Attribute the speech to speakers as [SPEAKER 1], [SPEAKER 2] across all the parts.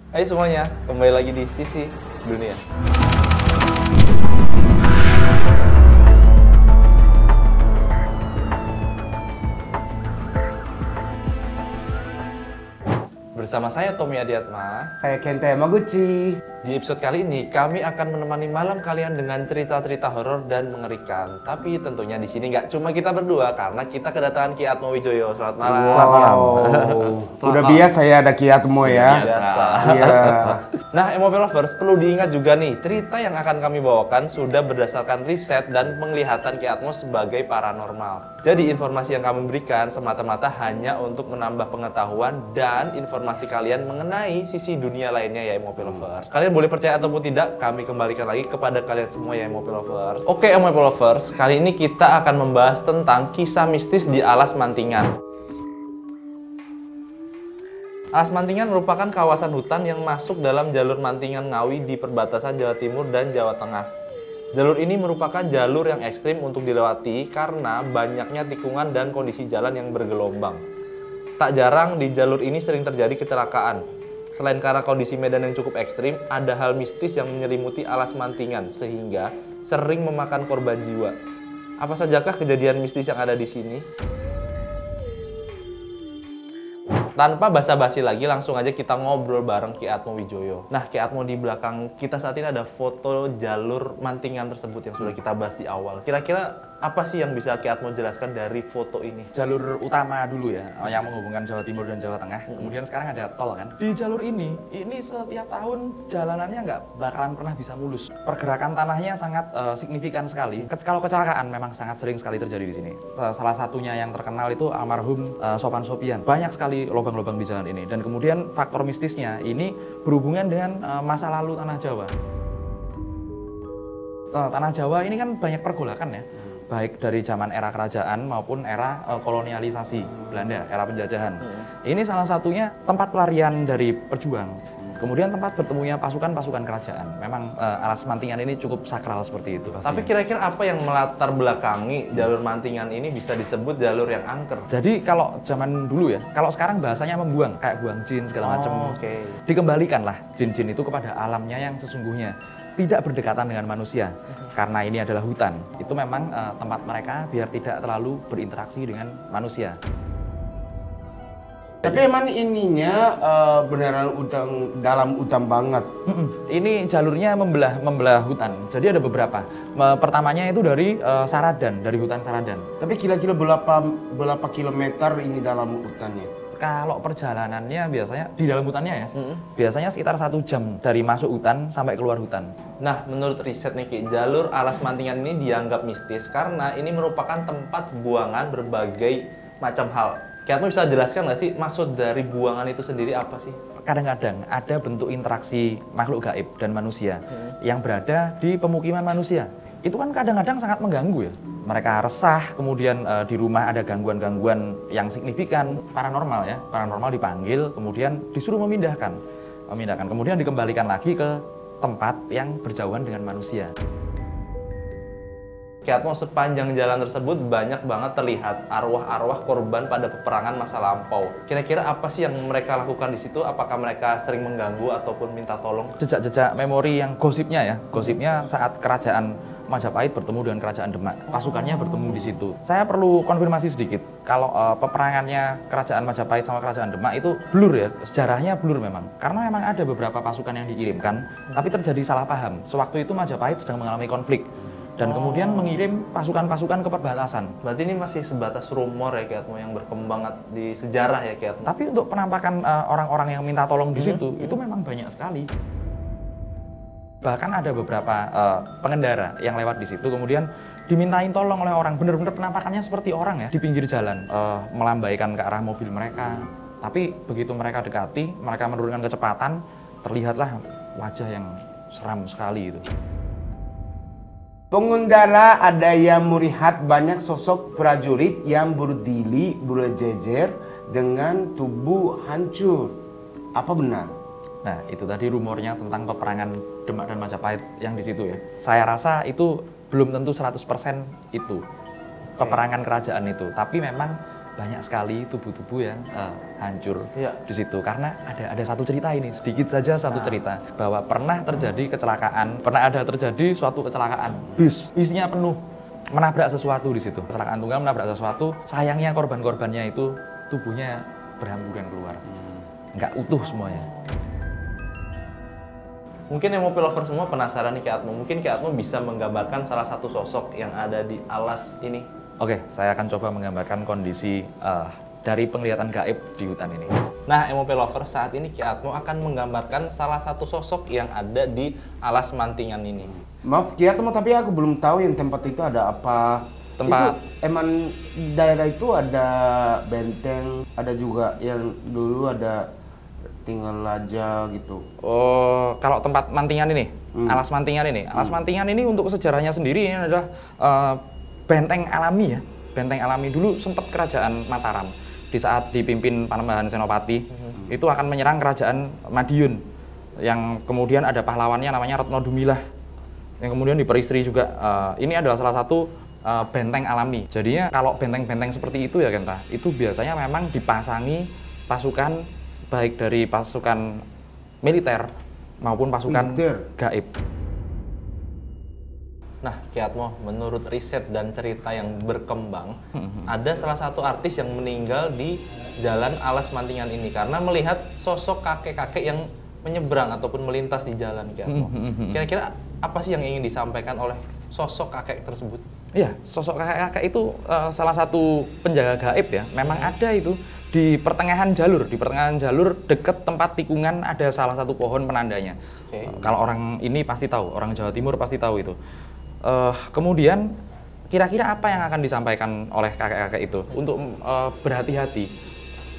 [SPEAKER 1] Hai semuanya, kembali lagi di Sisi Dunia. Bersama saya Tommy Adiatma.
[SPEAKER 2] Saya Kente Yamaguchi.
[SPEAKER 1] Di episode kali ini kami akan menemani malam kalian dengan cerita-cerita horor dan mengerikan. Tapi tentunya di sini nggak cuma kita berdua karena kita kedatangan Ki Atmo Wijoyo. Selamat malam.
[SPEAKER 2] Wow.
[SPEAKER 1] Selamat malam.
[SPEAKER 2] Sudah biasa ya ada Ki Atmo ya.
[SPEAKER 1] Biasa.
[SPEAKER 2] Iya.
[SPEAKER 1] Nah, MOP Lovers perlu diingat juga nih, cerita yang akan kami bawakan sudah berdasarkan riset dan penglihatan Ki Atmo sebagai paranormal. Jadi informasi yang kami berikan semata-mata hanya untuk menambah pengetahuan dan informasi kalian mengenai sisi dunia lainnya ya MOP Lovers. Kalian boleh percaya ataupun tidak, kami kembalikan lagi kepada kalian semua ya MOP Lovers. Oke MOP Lovers, kali ini kita akan membahas tentang kisah mistis di Alas Mantingan. Alas Mantingan merupakan kawasan hutan yang masuk dalam jalur Mantingan Ngawi di perbatasan Jawa Timur dan Jawa Tengah. Jalur ini merupakan jalur yang ekstrim untuk dilewati karena banyaknya tikungan dan kondisi jalan yang bergelombang. Tak jarang di jalur ini sering terjadi kecelakaan. Selain karena kondisi medan yang cukup ekstrim, ada hal mistis yang menyelimuti Alas Mantingan sehingga sering memakan korban jiwa. Apa sajakah kejadian mistis yang ada di sini? Tanpa basa-basi lagi, langsung aja kita ngobrol bareng Ki Atmo Wijoyo. Nah, Ki Atmo, di belakang kita saat ini ada foto jalur Mantingan tersebut yang sudah kita bahas di awal. Kira-kira apa sih yang bisa Ki Atmo jelaskan dari foto ini?
[SPEAKER 3] Jalur utama dulu ya, yang menghubungkan Jawa Timur dan Jawa Tengah. Kemudian sekarang ada tol kan. Di jalur ini setiap tahun jalanannya nggak bakalan pernah bisa mulus. Pergerakan tanahnya sangat signifikan sekali. Kalau kecelakaan memang sangat sering sekali terjadi di sini. Salah satunya yang terkenal itu almarhum Sopan Sopian. Banyak sekali lubang-lubang di jalan ini. Dan kemudian faktor mistisnya ini berhubungan dengan masa lalu Tanah Jawa. Tanah Jawa ini kan banyak pergolakan ya. Baik dari zaman era kerajaan maupun era kolonialisasi Belanda, era penjajahan. Ini salah satunya tempat pelarian dari pejuang. Kemudian tempat bertemunya pasukan-pasukan kerajaan. Memang Alas Mantingan ini cukup sakral seperti itu pastinya.
[SPEAKER 1] Tapi kira-kira apa yang melatar belakangi jalur Mantingan ini bisa disebut jalur yang angker?
[SPEAKER 3] Jadi kalau zaman dulu ya, kalau sekarang bahasanya membuang, kayak buang jin segala macam. Dikembalikanlah jin-jin itu kepada alamnya yang sesungguhnya. Tidak berdekatan dengan manusia, karena ini adalah hutan. Itu memang tempat mereka biar tidak terlalu berinteraksi dengan manusia.
[SPEAKER 2] Tapi emang ininya beneran dalam hutan banget.
[SPEAKER 3] Ini jalurnya membelah hutan. Jadi ada beberapa. Pertamanya itu dari Saradan, dari hutan Saradan.
[SPEAKER 2] Tapi kira-kira berapa kilometer ini dalam hutannya?
[SPEAKER 3] Kalau perjalanannya biasanya di dalam hutannya ya, biasanya sekitar 1 jam dari masuk hutan sampai keluar hutan.
[SPEAKER 1] Nah, menurut riset nih Ki, jalur Alas Mantingan ini dianggap mistis karena ini merupakan tempat buangan berbagai macam hal. Ki Atmo bisa jelaskan nggak sih maksud dari buangan itu sendiri apa sih?
[SPEAKER 3] Kadang-kadang ada bentuk interaksi makhluk gaib dan manusia yang berada di pemukiman manusia. Itu kan kadang-kadang sangat mengganggu ya. Mereka resah, kemudian di rumah ada gangguan-gangguan yang signifikan, paranormal ya. Paranormal dipanggil, kemudian disuruh memindahkan. Kemudian dikembalikan lagi ke tempat yang berjauhan dengan manusia.
[SPEAKER 1] Ki Atmo, sepanjang jalan tersebut banyak banget terlihat arwah-arwah korban pada peperangan masa lampau. Kira-kira apa sih yang mereka lakukan di situ? Apakah mereka sering mengganggu ataupun minta tolong?
[SPEAKER 3] Jejak-jejak memori yang gosipnya ya. Gosipnya saat kerajaan Majapahit bertemu dengan kerajaan Demak. Pasukannya bertemu di situ. Saya perlu konfirmasi sedikit. Kalau peperangannya kerajaan Majapahit sama kerajaan Demak itu blur ya. Sejarahnya blur memang. Karena memang ada beberapa pasukan yang dikirimkan, tapi terjadi salah paham. Sewaktu itu Majapahit sedang mengalami konflik. Dan kemudian mengirim pasukan-pasukan ke perbatasan.
[SPEAKER 1] Berarti ini masih sebatas rumor ya Ki Atmo yang berkembang di sejarah ya Ki Atmo.
[SPEAKER 3] Tapi untuk penampakan orang-orang yang minta tolong di situ, itu memang banyak sekali. Bahkan ada beberapa pengendara yang lewat di situ, kemudian dimintain tolong oleh orang. Bener-bener penampakannya seperti orang ya, di pinggir jalan, melambaikan ke arah mobil mereka. Tapi begitu mereka dekati, mereka menurunkan kecepatan, terlihatlah wajah yang seram sekali itu.
[SPEAKER 2] Pengendara ada yang melihat banyak sosok prajurit yang berdiri berjejer dengan tubuh hancur. Apa benar?
[SPEAKER 3] Nah, itu tadi rumornya tentang peperangan Demak dan Majapahit yang di situ ya. Saya rasa itu belum tentu 100% itu peperangan kerajaan itu, tapi memang banyak sekali tubuh-tubuh yang hancur
[SPEAKER 1] Iya.
[SPEAKER 3] di situ. Karena ada satu cerita ini, sedikit saja satu cerita bahwa pernah terjadi kecelakaan, pernah ada terjadi suatu kecelakaan bis isinya penuh menabrak sesuatu di situ. Kecelakaan tunggal menabrak sesuatu, sayangnya korban-korbannya itu tubuhnya berhamburan keluar, nggak utuh semuanya.
[SPEAKER 1] Mungkin MOP lover semua penasaran nih Ki Atmo. Mungkin Ki Atmo bisa menggambarkan salah satu sosok yang ada di alas ini.
[SPEAKER 3] Oke, saya akan coba menggambarkan kondisi dari penglihatan gaib di hutan ini.
[SPEAKER 1] Nah, MOP lover, saat ini Ki Atmo akan menggambarkan salah satu sosok yang ada di alas Mantingan ini.
[SPEAKER 2] Maaf Ki Atmo, tapi aku belum tahu yang tempat itu ada apa.
[SPEAKER 3] Tempat-
[SPEAKER 2] Itu emang daerah itu ada benteng, ada juga yang dulu ada tinggal aja gitu.
[SPEAKER 3] Oh, kalau tempat Mantingan ini, alas Mantingan ini, alas Mantingan ini untuk sejarahnya sendiri ini adalah benteng alami ya, benteng alami dulu sempat kerajaan Mataram di saat dipimpin Panembahan Senopati itu akan menyerang kerajaan Madiun yang kemudian ada pahlawannya namanya Retno Dumilah yang kemudian diperistri juga. Ini adalah salah satu benteng alami. Jadinya kalau benteng-benteng seperti itu ya Genta, itu biasanya memang dipasangi pasukan baik dari pasukan militer maupun pasukan gaib.
[SPEAKER 1] Nah, Ki Atmo, menurut riset dan cerita yang berkembang, ada salah satu artis yang meninggal di jalan alas Mantingan ini karena melihat sosok kakek-kakek yang menyeberang ataupun melintas di jalan, Ki Atmo. Kira-kira apa sih yang ingin disampaikan oleh sosok kakek tersebut?
[SPEAKER 3] Iya, sosok kakek-kakek itu salah satu penjaga gaib ya. Memang ada itu di pertengahan jalur dekat tempat tikungan ada salah satu pohon penandanya. Kalau orang ini pasti tahu, orang Jawa Timur pasti tahu itu. Kemudian kira-kira apa yang akan disampaikan oleh kakek-kakek itu untuk berhati-hati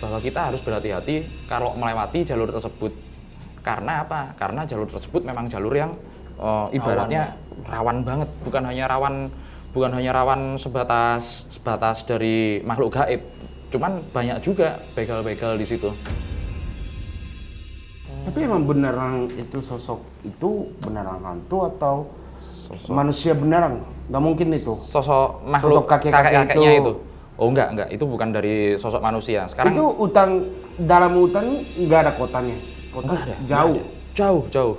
[SPEAKER 3] bahwa kita harus berhati-hati kalau melewati jalur tersebut. Karena apa? Karena jalur tersebut memang jalur yang ibaratnya rawan banget, bukan hanya rawan sebatas dari makhluk gaib, cuman banyak juga begal-begal di situ.
[SPEAKER 2] Tapi emang beneran itu sosok itu beneran hantu atau manusia beneran? Nggak mungkin itu.
[SPEAKER 3] Sosok makhluk kakek-kakeknya itu. Oh enggak, itu bukan dari sosok manusia. Sekarang
[SPEAKER 2] itu dalam hutan nggak ada kotanya. Kota
[SPEAKER 3] enggak ada,
[SPEAKER 2] jauh.
[SPEAKER 3] Jauh.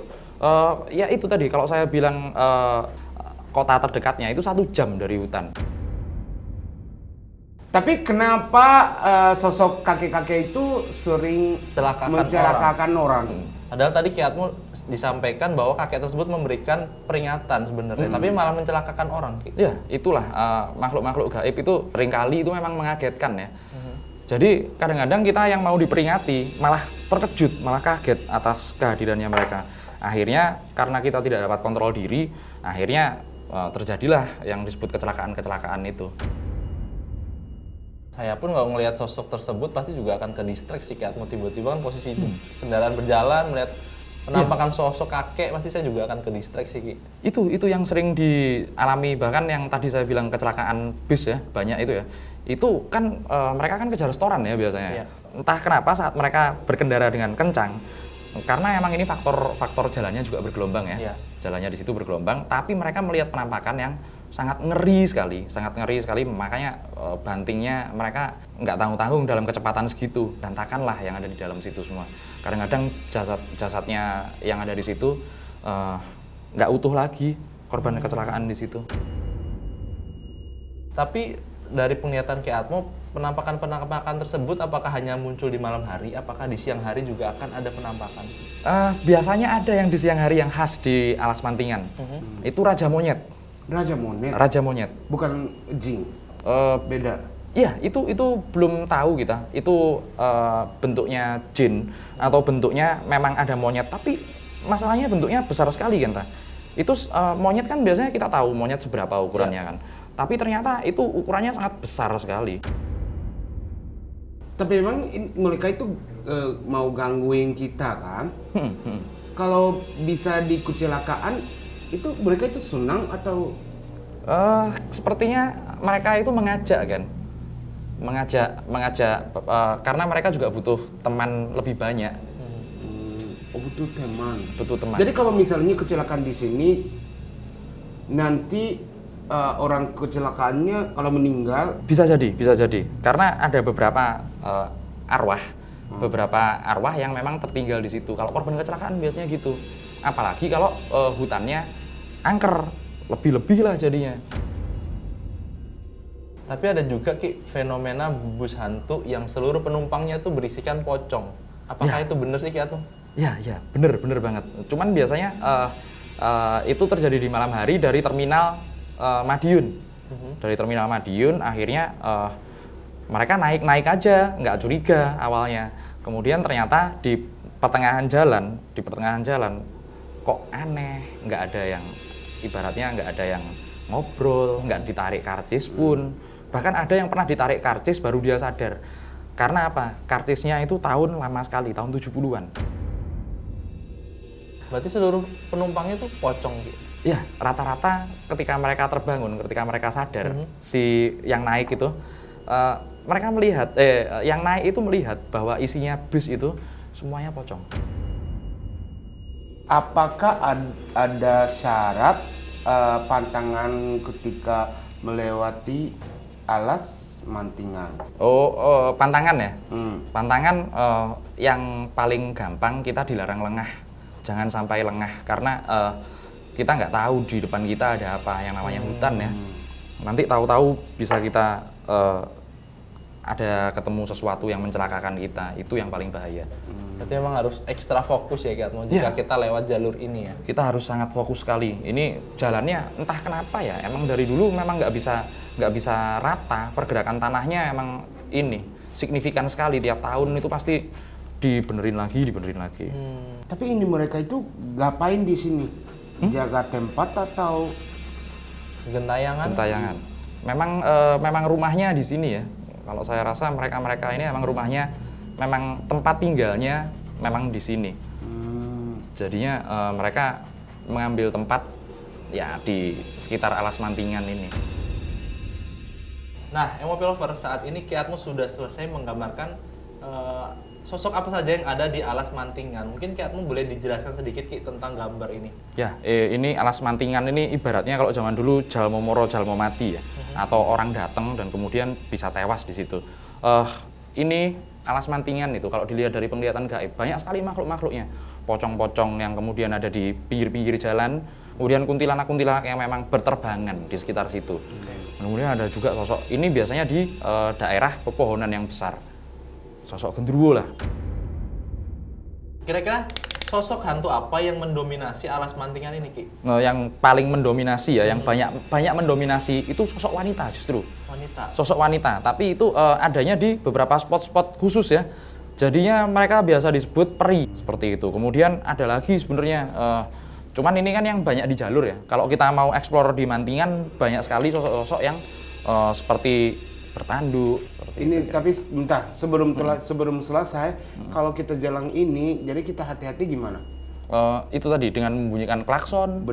[SPEAKER 3] Ya itu tadi kalau saya bilang kota terdekatnya itu 1 jam dari hutan.
[SPEAKER 2] Tapi kenapa sosok kakek-kakek itu sering mencelakakan orang?
[SPEAKER 1] Padahal tadi Ki Atmo disampaikan bahwa kakek tersebut memberikan peringatan sebenarnya, tapi malah mencelakakan orang.
[SPEAKER 3] Ya, itulah makhluk-makhluk gaib itu seringkali itu memang mengagetkan ya. Jadi kadang-kadang kita yang mau diperingati malah terkejut, malah kaget atas kehadirannya mereka. Akhirnya karena kita tidak dapat kontrol diri, akhirnya terjadilah yang disebut kecelakaan-kecelakaan itu.
[SPEAKER 1] Saya pun kalau ngelihat sosok tersebut pasti juga akan ke distraksi Ki Atmo, tiba-tiba kan posisi itu kendaraan berjalan melihat penampakan sosok kakek pasti saya juga akan ke distraksi Ki.
[SPEAKER 3] Itu yang sering dialami, bahkan yang tadi saya bilang kecelakaan bis ya, banyak itu ya. Itu kan mereka kan kejar restoran ya biasanya.
[SPEAKER 1] Iya.
[SPEAKER 3] Entah kenapa saat mereka berkendara dengan kencang, karena emang ini faktor jalannya juga bergelombang ya.
[SPEAKER 1] Iya.
[SPEAKER 3] Jalannya di situ bergelombang, tapi mereka melihat penampakan yang sangat ngeri sekali, makanya bantingnya mereka nggak tanggung-tanggung dalam kecepatan segitu, berantakanlah yang ada di dalam situ semua. Kadang-kadang jasadnya yang ada di situ nggak utuh lagi, korban kecelakaan di situ.
[SPEAKER 1] Tapi dari penglihatan Ki Atmo, penampakan tersebut apakah hanya muncul di malam hari? Apakah di siang hari juga akan ada penampakan?
[SPEAKER 3] Biasanya ada yang di siang hari yang khas di Alas Mantingan. Itu Raja Monyet.
[SPEAKER 2] Raja Monyet?
[SPEAKER 3] Raja Monyet.
[SPEAKER 2] Bukan jin? Beda?
[SPEAKER 3] Iya, itu belum tahu kita. Itu bentuknya jin atau bentuknya memang ada monyet. Tapi masalahnya bentuknya besar sekali kan, itu monyet kan biasanya kita tahu monyet seberapa ukurannya kan. Tapi ternyata itu ukurannya sangat besar sekali.
[SPEAKER 2] Tapi memang mereka itu mau gangguin kita kan? Kalau bisa di kecelakaan, itu mereka itu senang atau?
[SPEAKER 3] Sepertinya mereka itu mengajak kan? Mengajak karena mereka juga butuh teman lebih banyak.
[SPEAKER 2] Butuh teman.
[SPEAKER 3] Butuh teman.
[SPEAKER 2] Jadi kalau misalnya kecelakaan di sini, nanti orang kecelakaannya kalau meninggal?
[SPEAKER 3] Bisa jadi. Karena ada beberapa beberapa arwah yang memang tertinggal di situ. Kalau korban kecelakaan biasanya gitu. Apalagi kalau hutannya angker, lebih-lebih lah jadinya.
[SPEAKER 1] Tapi ada juga Ki fenomena bus hantu yang seluruh penumpangnya tuh berisikan pocong. Apakah itu benar sih Ki Atmo?
[SPEAKER 3] Ya, bener banget. Cuman biasanya itu terjadi di malam hari dari terminal Madiun. Dari terminal Madiun, akhirnya mereka naik aja, nggak curiga awalnya. Kemudian ternyata di pertengahan jalan kok aneh, nggak ada yang ibaratnya nggak ada yang ngobrol, nggak ditarik karcis pun. Bahkan ada yang pernah ditarik karcis baru dia sadar. Karena apa? Karcisnya itu tahun lama sekali, tahun 70-an.
[SPEAKER 1] Berarti seluruh penumpangnya tuh pocong Ki?
[SPEAKER 3] Ya, rata-rata ketika mereka terbangun, ketika mereka sadar, si yang naik itu, mereka melihat, yang naik itu melihat bahwa isinya bus itu semuanya pocong.
[SPEAKER 2] Apakah ada syarat pantangan ketika melewati alas mantingan?
[SPEAKER 3] Pantangan ya? Pantangan yang paling gampang kita dilarang lengah. Jangan sampai lengah, karena kita nggak tahu di depan kita ada apa, yang namanya hutan ya. Nanti tahu-tahu bisa kita ada ketemu sesuatu yang mencelakakan kita, itu yang paling bahaya.
[SPEAKER 1] Berarti memang harus ekstra fokus ya Ki Atmo jika kita lewat jalur ini ya?
[SPEAKER 3] Kita harus sangat fokus sekali. Ini jalannya entah kenapa ya, emang dari dulu memang nggak bisa rata, pergerakan tanahnya emang ini signifikan sekali, tiap tahun itu pasti dibenerin lagi.
[SPEAKER 2] Tapi ini mereka itu ngapain di sini? Jaga tempat atau
[SPEAKER 1] Gentayangan?
[SPEAKER 3] Memang rumahnya di sini ya. Kalau saya rasa mereka ini memang rumahnya, memang tempat tinggalnya memang di sini. Jadinya mereka mengambil tempat ya di sekitar alas mantingan ini.
[SPEAKER 1] Nah, MOP Lover, saat ini Ki Atmo sudah selesai menggambarkan sosok apa saja yang ada di alas mantingan. Mungkin Ki Atmo boleh dijelaskan sedikit Ki tentang gambar ini? Ya,
[SPEAKER 3] ini alas mantingan ini ibaratnya kalau zaman dulu jalmo moro jalmo mati ya, atau orang datang dan kemudian bisa tewas di situ. Ini alas mantingan itu kalau dilihat dari penglihatan gaib banyak sekali makhluk-makhluknya. Pocong-pocong yang kemudian ada di pinggir-pinggir jalan, kemudian kuntilanak-kuntilanak yang memang berterbangan di sekitar situ. Kemudian ada juga sosok ini biasanya di daerah pepohonan yang besar. Sosok genderuwo lah.
[SPEAKER 1] Kira-kira sosok hantu apa yang mendominasi alas mantingan ini Ki?
[SPEAKER 3] Yang paling mendominasi ya, yang banyak mendominasi itu sosok wanita justru. Sosok wanita, tapi itu adanya di beberapa spot-spot khusus ya. Jadinya mereka biasa disebut peri seperti itu. Kemudian ada lagi sebenarnya, cuman ini kan yang banyak di jalur ya. Kalau kita mau explore di mantingan banyak sekali sosok-sosok yang seperti bertanduk.
[SPEAKER 2] Ini itu, tapi bentar sebelum selesai, kalau kita jalan ini, jadi kita hati-hati gimana?
[SPEAKER 3] Itu tadi dengan membunyikan klakson,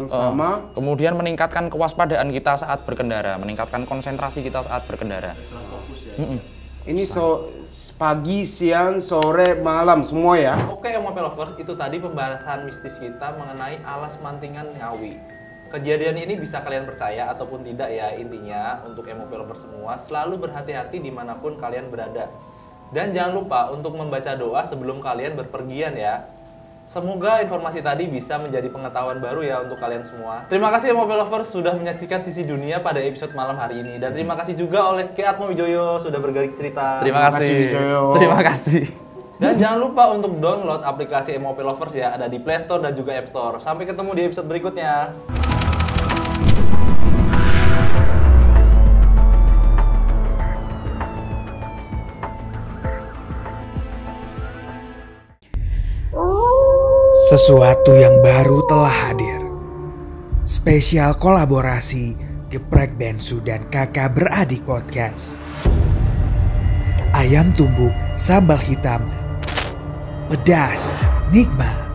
[SPEAKER 2] sama
[SPEAKER 3] kemudian meningkatkan kewaspadaan kita saat berkendara, meningkatkan konsentrasi kita saat berkendara.
[SPEAKER 2] Ini pagi, siang, sore, malam semua ya.
[SPEAKER 1] Oke, MOP Lovers, itu tadi pembahasan mistis kita mengenai alas mantingan Ngawi. Kejadian ini bisa kalian percaya ataupun tidak ya, intinya untuk MOP Lovers semua selalu berhati-hati dimanapun kalian berada. Dan jangan lupa untuk membaca doa sebelum kalian berpergian ya. Semoga informasi tadi bisa menjadi pengetahuan baru ya untuk kalian semua. Terima kasih MOP Lovers sudah menyaksikan Sisi Dunia pada episode malam hari ini. Dan terima kasih juga oleh Ki Atmo Wijoyo sudah berbagi cerita.
[SPEAKER 3] Terima kasih Wijoyo. Terima kasih.
[SPEAKER 1] Dan jangan lupa untuk download aplikasi MOP Lovers ya, ada di Play Store dan juga App Store. Sampai ketemu di episode berikutnya.
[SPEAKER 4] Sesuatu yang baru telah hadir. Spesial kolaborasi Geprek Bensu dan Kakak Beradik Podcast. Ayam tumbuk, sambal hitam, pedas, nikmat.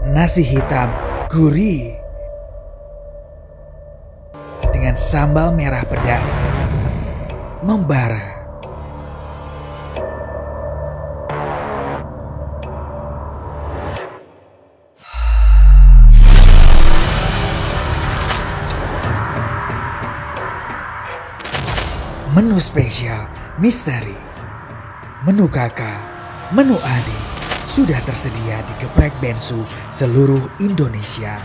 [SPEAKER 4] Nasi hitam, gurih. Dengan sambal merah pedas membara. Menu spesial, misteri, menu kakak, menu adik sudah tersedia di Geprek Bensu seluruh Indonesia.